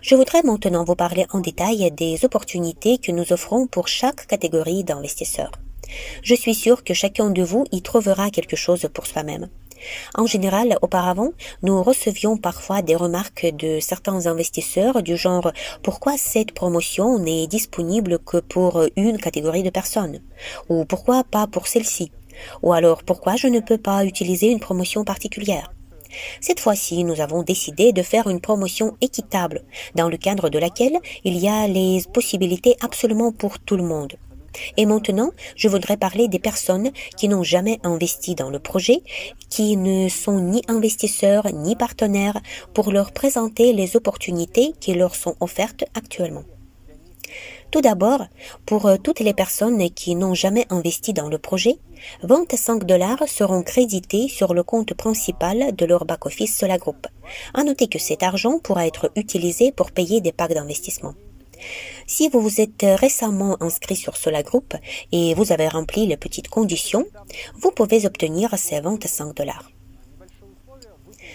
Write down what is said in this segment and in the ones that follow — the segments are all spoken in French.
Je voudrais maintenant vous parler en détail des opportunités que nous offrons pour chaque catégorie d'investisseurs. Je suis sûre que chacun de vous y trouvera quelque chose pour soi-même. En général, auparavant, nous recevions parfois des remarques de certains investisseurs du genre « Pourquoi cette promotion n'est disponible que pour une catégorie de personnes ?» ou « Pourquoi pas pour celle-ci ?» ou alors « Pourquoi je ne peux pas utiliser une promotion particulière ?» Cette fois-ci, nous avons décidé de faire une promotion équitable, dans le cadre de laquelle il y a les possibilités absolument pour tout le monde. Et maintenant, je voudrais parler des personnes qui n'ont jamais investi dans le projet, qui ne sont ni investisseurs ni partenaires, pour leur présenter les opportunités qui leur sont offertes actuellement. Tout d'abord, pour toutes les personnes qui n'ont jamais investi dans le projet, 25 $ seront crédités sur le compte principal de leur back-office Sola Group. À noter que cet argent pourra être utilisé pour payer des packs d'investissement. Si vous vous êtes récemment inscrit sur Sola Group et vous avez rempli les petites conditions, vous pouvez obtenir ces 25 $.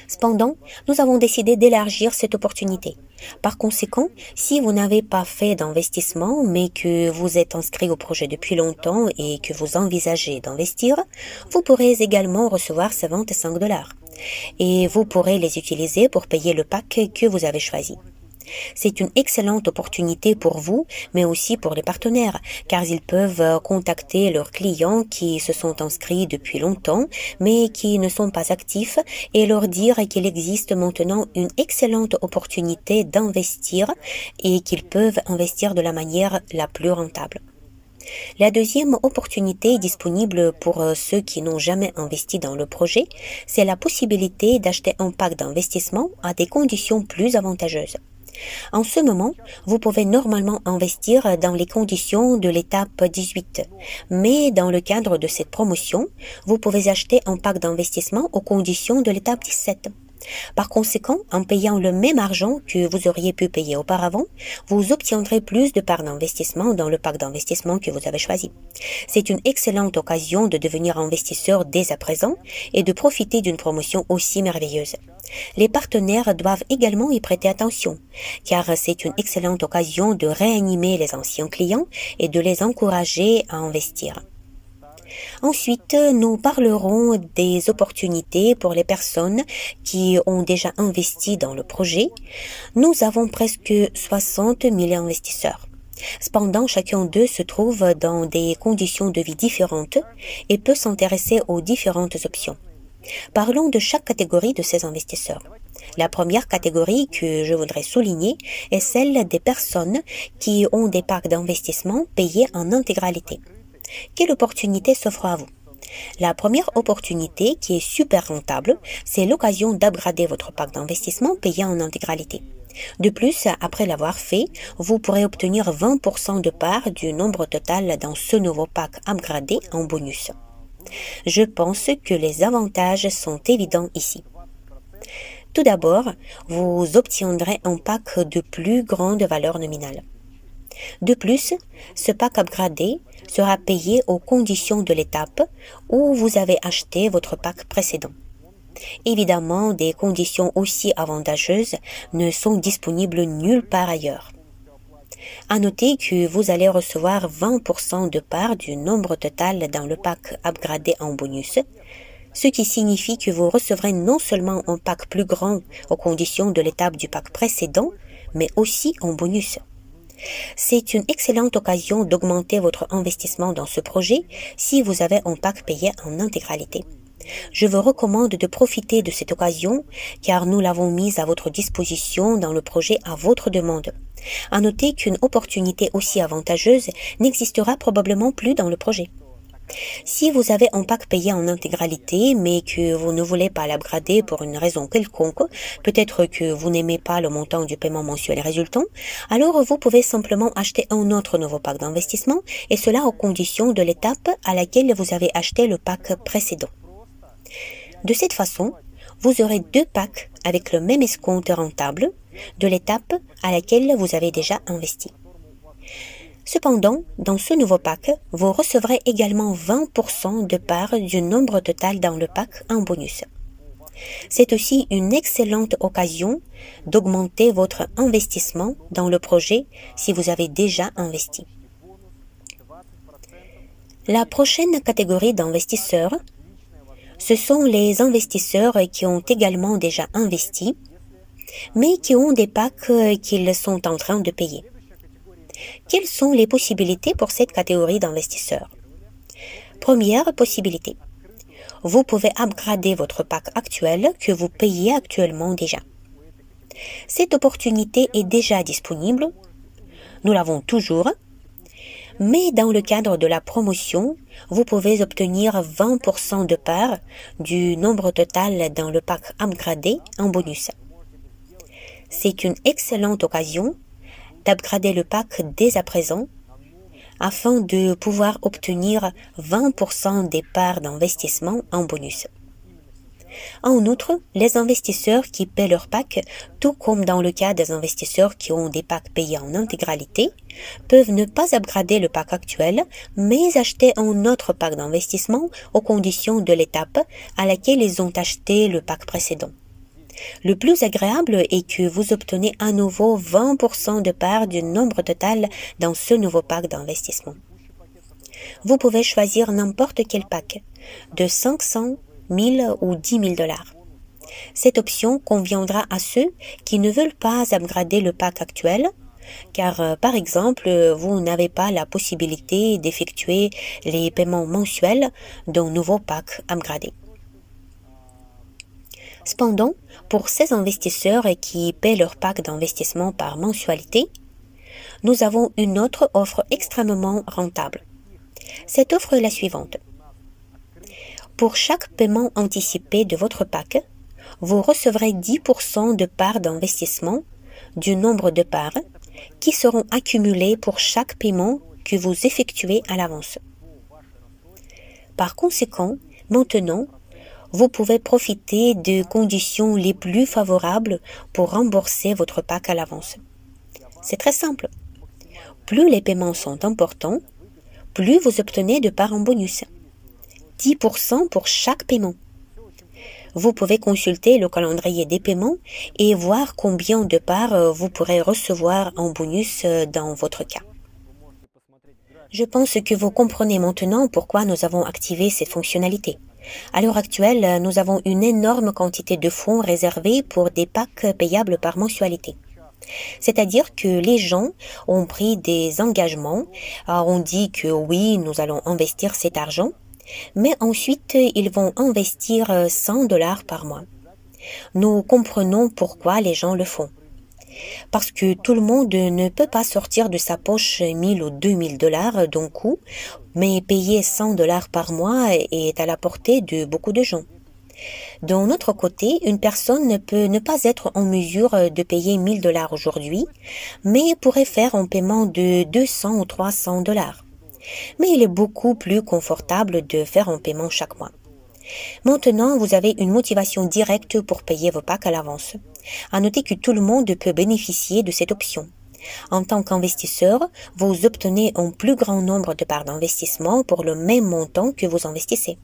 Cependant, nous avons décidé d'élargir cette opportunité. Par conséquent, si vous n'avez pas fait d'investissement, mais que vous êtes inscrit au projet depuis longtemps et que vous envisagez d'investir, vous pourrez également recevoir ces 25 $. Et vous pourrez les utiliser pour payer le pack que vous avez choisi. C'est une excellente opportunité pour vous, mais aussi pour les partenaires, car ils peuvent contacter leurs clients qui se sont inscrits depuis longtemps, mais qui ne sont pas actifs, et leur dire qu'il existe maintenant une excellente opportunité d'investir et qu'ils peuvent investir de la manière la plus rentable. La deuxième opportunité disponible pour ceux qui n'ont jamais investi dans le projet, c'est la possibilité d'acheter un pack d'investissement à des conditions plus avantageuses. En ce moment, vous pouvez normalement investir dans les conditions de l'étape 18, mais dans le cadre de cette promotion, vous pouvez acheter un pack d'investissement aux conditions de l'étape 17. Par conséquent, en payant le même argent que vous auriez pu payer auparavant, vous obtiendrez plus de parts d'investissement dans le pack d'investissement que vous avez choisi. C'est une excellente occasion de devenir investisseur dès à présent et de profiter d'une promotion aussi merveilleuse. Les partenaires doivent également y prêter attention, car c'est une excellente occasion de réanimer les anciens clients et de les encourager à investir. Ensuite, nous parlerons des opportunités pour les personnes qui ont déjà investi dans le projet. Nous avons presque 60 000 investisseurs. Cependant, chacun d'eux se trouve dans des conditions de vie différentes et peut s'intéresser aux différentes options. Parlons de chaque catégorie de ces investisseurs. La première catégorie que je voudrais souligner est celle des personnes qui ont des packs d'investissement payés en intégralité. Quelle opportunité s'offre à vous? La première opportunité, qui est super rentable, c'est l'occasion d'upgrader votre pack d'investissement payé en intégralité. De plus, après l'avoir fait, vous pourrez obtenir 20% de part du nombre total dans ce nouveau pack upgradé en bonus. Je pense que les avantages sont évidents ici. Tout d'abord, vous obtiendrez un pack de plus grande valeur nominale. De plus, ce pack upgradé sera payé aux conditions de l'étape où vous avez acheté votre pack précédent. Évidemment, des conditions aussi avantageuses ne sont disponibles nulle part ailleurs. À noter que vous allez recevoir 20% de part du nombre total dans le pack upgradé en bonus, ce qui signifie que vous recevrez non seulement un pack plus grand aux conditions de l'étape du pack précédent, mais aussi en bonus. C'est une excellente occasion d'augmenter votre investissement dans ce projet si vous avez un pack payé en intégralité. Je vous recommande de profiter de cette occasion car nous l'avons mise à votre disposition dans le projet à votre demande. À noter qu'une opportunité aussi avantageuse n'existera probablement plus dans le projet. Si vous avez un pack payé en intégralité, mais que vous ne voulez pas l'upgrader pour une raison quelconque, peut-être que vous n'aimez pas le montant du paiement mensuel résultant, alors vous pouvez simplement acheter un autre nouveau pack d'investissement, et cela aux conditions de l'étape à laquelle vous avez acheté le pack précédent. De cette façon, vous aurez deux packs avec le même escompte rentable de l'étape à laquelle vous avez déjà investi. Cependant, dans ce nouveau pack, vous recevrez également 20% de part du nombre total dans le pack en bonus. C'est aussi une excellente occasion d'augmenter votre investissement dans le projet si vous avez déjà investi. La prochaine catégorie d'investisseurs, ce sont les investisseurs qui ont également déjà investi, mais qui ont des packs qu'ils sont en train de payer. Quelles sont les possibilités pour cette catégorie d'investisseurs? Première possibilité. Vous pouvez upgrader votre pack actuel que vous payez actuellement déjà. Cette opportunité est déjà disponible. Nous l'avons toujours. Mais dans le cadre de la promotion, vous pouvez obtenir 20% de part du nombre total dans le pack upgradé en bonus. C'est une excellente occasion d'upgrader le pack dès à présent afin de pouvoir obtenir 20% des parts d'investissement en bonus. En outre, les investisseurs qui paient leur pack, tout comme dans le cas des investisseurs qui ont des packs payés en intégralité, peuvent ne pas upgrader le pack actuel, mais acheter un autre pack d'investissement aux conditions de l'étape à laquelle ils ont acheté le pack précédent. Le plus agréable est que vous obtenez à nouveau 20% de part du nombre total dans ce nouveau pack d'investissement. Vous pouvez choisir n'importe quel pack, de 500, 1000 ou 10 000 dollars. Cette option conviendra à ceux qui ne veulent pas upgrader le pack actuel, car par exemple, vous n'avez pas la possibilité d'effectuer les paiements mensuels d'un nouveau pack upgradé. Cependant, pour ces investisseurs qui paient leur pack d'investissement par mensualité, nous avons une autre offre extrêmement rentable. Cette offre est la suivante. Pour chaque paiement anticipé de votre pack, vous recevrez 10% de parts d'investissement du nombre de parts qui seront accumulées pour chaque paiement que vous effectuez à l'avance. Par conséquent, maintenant, vous pouvez profiter de conditions les plus favorables pour rembourser votre pack à l'avance. C'est très simple. Plus les paiements sont importants, plus vous obtenez de parts en bonus. 10% pour chaque paiement. Vous pouvez consulter le calendrier des paiements et voir combien de parts vous pourrez recevoir en bonus dans votre cas. Je pense que vous comprenez maintenant pourquoi nous avons activé cette fonctionnalité. À l'heure actuelle, nous avons une énorme quantité de fonds réservés pour des packs payables par mensualité. C'est-à-dire que les gens ont pris des engagements, ont dit que oui, nous allons investir cet argent, mais ensuite ils vont investir 100 dollars par mois. Nous comprenons pourquoi les gens le font. Parce que tout le monde ne peut pas sortir de sa poche 1000 ou 2000 dollars d'un coup, mais payer 100 dollars par mois est à la portée de beaucoup de gens. D'un autre côté, une personne peut ne pas être en mesure de payer 1000 dollars aujourd'hui, mais pourrait faire un paiement de 200 ou 300 dollars. Mais il est beaucoup plus confortable de faire un paiement chaque mois. Maintenant, vous avez une motivation directe pour payer vos packs à l'avance. À noter que tout le monde peut bénéficier de cette option. En tant qu'investisseur, vous obtenez un plus grand nombre de parts d'investissement pour le même montant que vous investissez.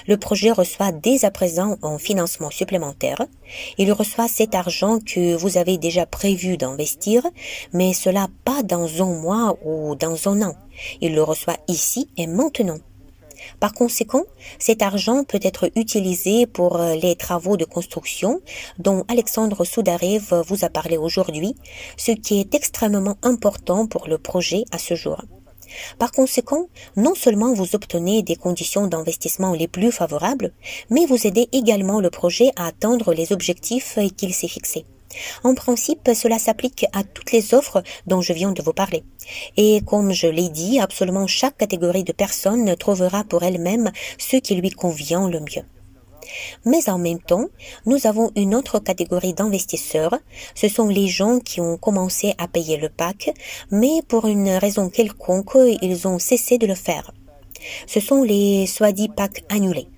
Le projet reçoit dès à présent un financement supplémentaire. Il reçoit cet argent que vous avez déjà prévu d'investir, mais cela pas dans un mois ou dans un an. Il le reçoit ici et maintenant. Par conséquent, cet argent peut être utilisé pour les travaux de construction dont Alexandre Soudarev vous a parlé aujourd'hui, ce qui est extrêmement important pour le projet à ce jour. Par conséquent, non seulement vous obtenez des conditions d'investissement les plus favorables, mais vous aidez également le projet à atteindre les objectifs qu'il s'est fixés. En principe, cela s'applique à toutes les offres dont je viens de vous parler. Et comme je l'ai dit, absolument chaque catégorie de personnes trouvera pour elle-même ce qui lui convient le mieux. Mais en même temps, nous avons une autre catégorie d'investisseurs. Ce sont les gens qui ont commencé à payer le pack, mais pour une raison quelconque, ils ont cessé de le faire. Ce sont les soi-dit packs annulés.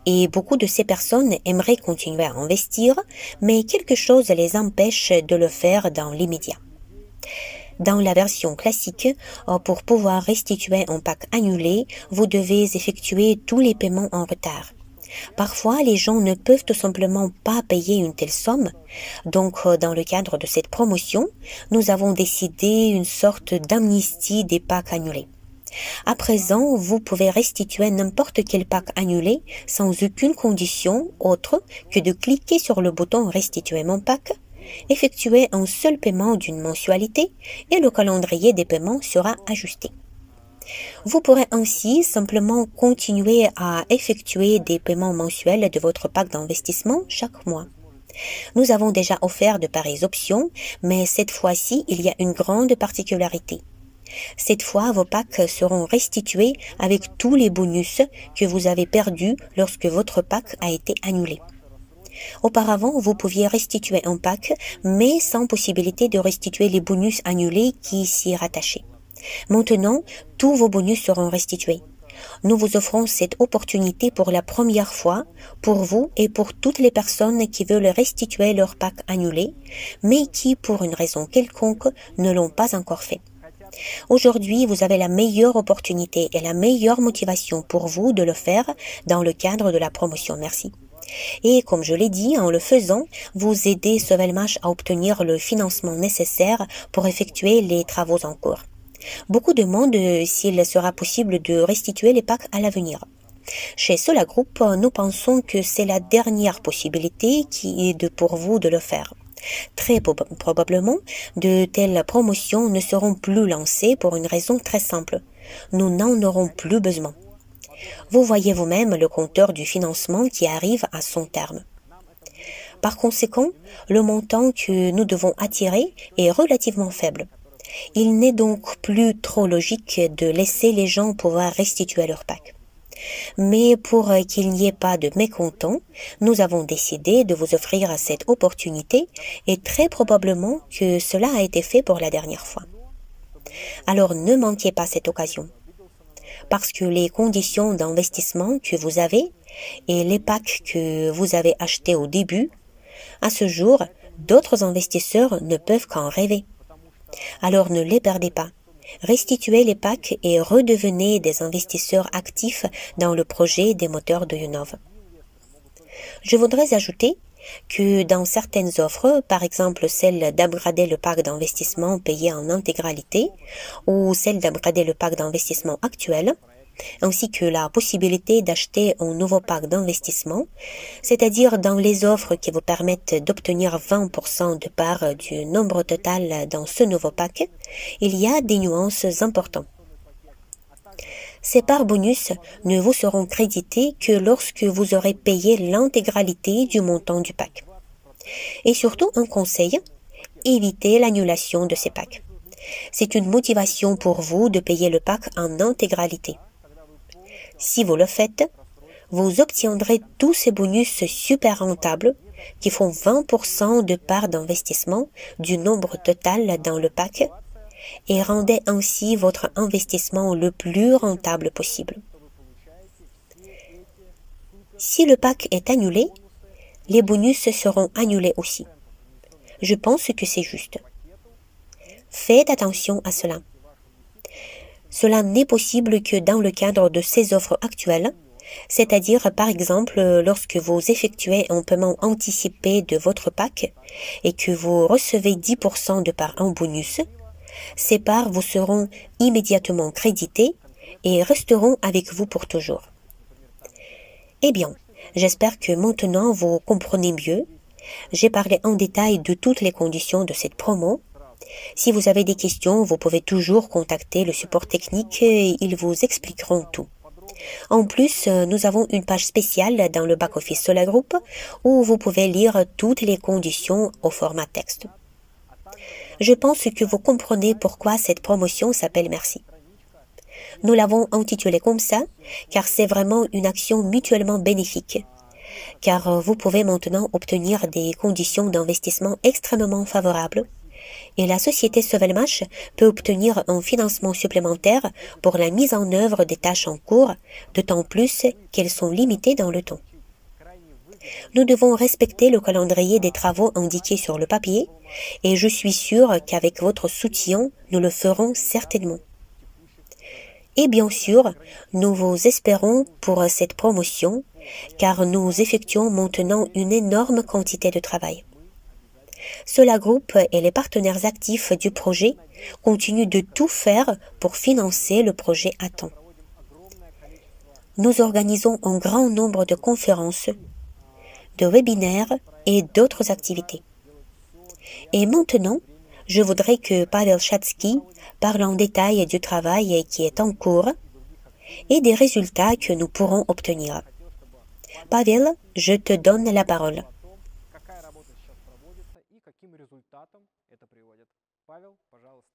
Et beaucoup de ces personnes aimeraient continuer à investir, mais quelque chose les empêche de le faire dans l'immédiat. Dans la version classique, pour pouvoir restituer un pack annulé, vous devez effectuer tous les paiements en retard. Parfois, les gens ne peuvent tout simplement pas payer une telle somme. Donc, dans le cadre de cette promotion, nous avons décidé une sorte d'amnistie des packs annulés. À présent, vous pouvez restituer n'importe quel pack annulé sans aucune condition autre que de cliquer sur le bouton Restituer mon pack, effectuer un seul paiement d'une mensualité et le calendrier des paiements sera ajusté. Vous pourrez ainsi simplement continuer à effectuer des paiements mensuels de votre pack d'investissement chaque mois. Nous avons déjà offert de pareilles options, mais cette fois-ci, il y a une grande particularité. Cette fois, vos packs seront restitués avec tous les bonus que vous avez perdus lorsque votre pack a été annulé. Auparavant, vous pouviez restituer un pack, mais sans possibilité de restituer les bonus annulés qui s'y rattachaient. Maintenant, tous vos bonus seront restitués. Nous vous offrons cette opportunité pour la première fois, pour vous et pour toutes les personnes qui veulent restituer leur pack annulé, mais qui, pour une raison quelconque, ne l'ont pas encore fait. Aujourd'hui, vous avez la meilleure opportunité et la meilleure motivation pour vous de le faire dans le cadre de la promotion. Merci. Et comme je l'ai dit, en le faisant, vous aidez Sovelmash à obtenir le financement nécessaire pour effectuer les travaux en cours. Beaucoup demandent s'il sera possible de restituer les packs à l'avenir. Chez Sola Group, nous pensons que c'est la dernière possibilité qui est pour vous de le faire. Très probablement, de telles promotions ne seront plus lancées pour une raison très simple. Nous n'en aurons plus besoin. Vous voyez vous-même le compteur du financement qui arrive à son terme. Par conséquent, le montant que nous devons attirer est relativement faible. Il n'est donc plus trop logique de laisser les gens pouvoir restituer leur pack. Mais pour qu'il n'y ait pas de mécontents, nous avons décidé de vous offrir cette opportunité et très probablement que cela a été fait pour la dernière fois. Alors ne manquez pas cette occasion. Parce que les conditions d'investissement que vous avez et les packs que vous avez achetés au début, à ce jour, d'autres investisseurs ne peuvent qu'en rêver. Alors ne les perdez pas. Restituez les packs et redevenez des investisseurs actifs dans le projet des moteurs de Yunov. Je voudrais ajouter que dans certaines offres, par exemple celle d'upgrader le pack d'investissement payé en intégralité ou celle d'upgrader le pack d'investissement actuel, ainsi que la possibilité d'acheter un nouveau pack d'investissement, c'est-à-dire dans les offres qui vous permettent d'obtenir 20% de part du nombre total dans ce nouveau pack, il y a des nuances importantes. Ces parts bonus ne vous seront créditées que lorsque vous aurez payé l'intégralité du montant du pack. Et surtout, un conseil, évitez l'annulation de ces packs. C'est une motivation pour vous de payer le pack en intégralité. Si vous le faites, vous obtiendrez tous ces bonus super rentables qui font 20% de part d'investissement du nombre total dans le pack et rendez ainsi votre investissement le plus rentable possible. Si le pack est annulé, les bonus seront annulés aussi. Je pense que c'est juste. Faites attention à cela. Cela n'est possible que dans le cadre de ces offres actuelles, c'est-à-dire par exemple lorsque vous effectuez un paiement anticipé de votre pack et que vous recevez 10% de part en bonus, ces parts vous seront immédiatement créditées et resteront avec vous pour toujours. Eh bien, j'espère que maintenant vous comprenez mieux. J'ai parlé en détail de toutes les conditions de cette promo. Si vous avez des questions, vous pouvez toujours contacter le support technique et ils vous expliqueront tout. En plus, nous avons une page spéciale dans le back-office Sola Group où vous pouvez lire toutes les conditions au format texte. Je pense que vous comprenez pourquoi cette promotion s'appelle Merci. Nous l'avons intitulée comme ça, car c'est vraiment une action mutuellement bénéfique. Car vous pouvez maintenant obtenir des conditions d'investissement extrêmement favorables et la société Sovelmash peut obtenir un financement supplémentaire pour la mise en œuvre des tâches en cours, d'autant plus qu'elles sont limitées dans le temps. Nous devons respecter le calendrier des travaux indiqués sur le papier et je suis sûre qu'avec votre soutien, nous le ferons certainement. Et bien sûr, nous vous espérons pour cette promotion car nous effectuons maintenant une énorme quantité de travail. Sola Group et les partenaires actifs du projet continuent de tout faire pour financer le projet à temps. Nous organisons un grand nombre de conférences, de webinaires et d'autres activités. Et maintenant, je voudrais que Pavel Chatsky parle en détail du travail qui est en cours et des résultats que nous pourrons obtenir. Pavel, je te donne la parole. Какая работа сейчас проводится и каким результатом это приводит. Павел, пожалуйста.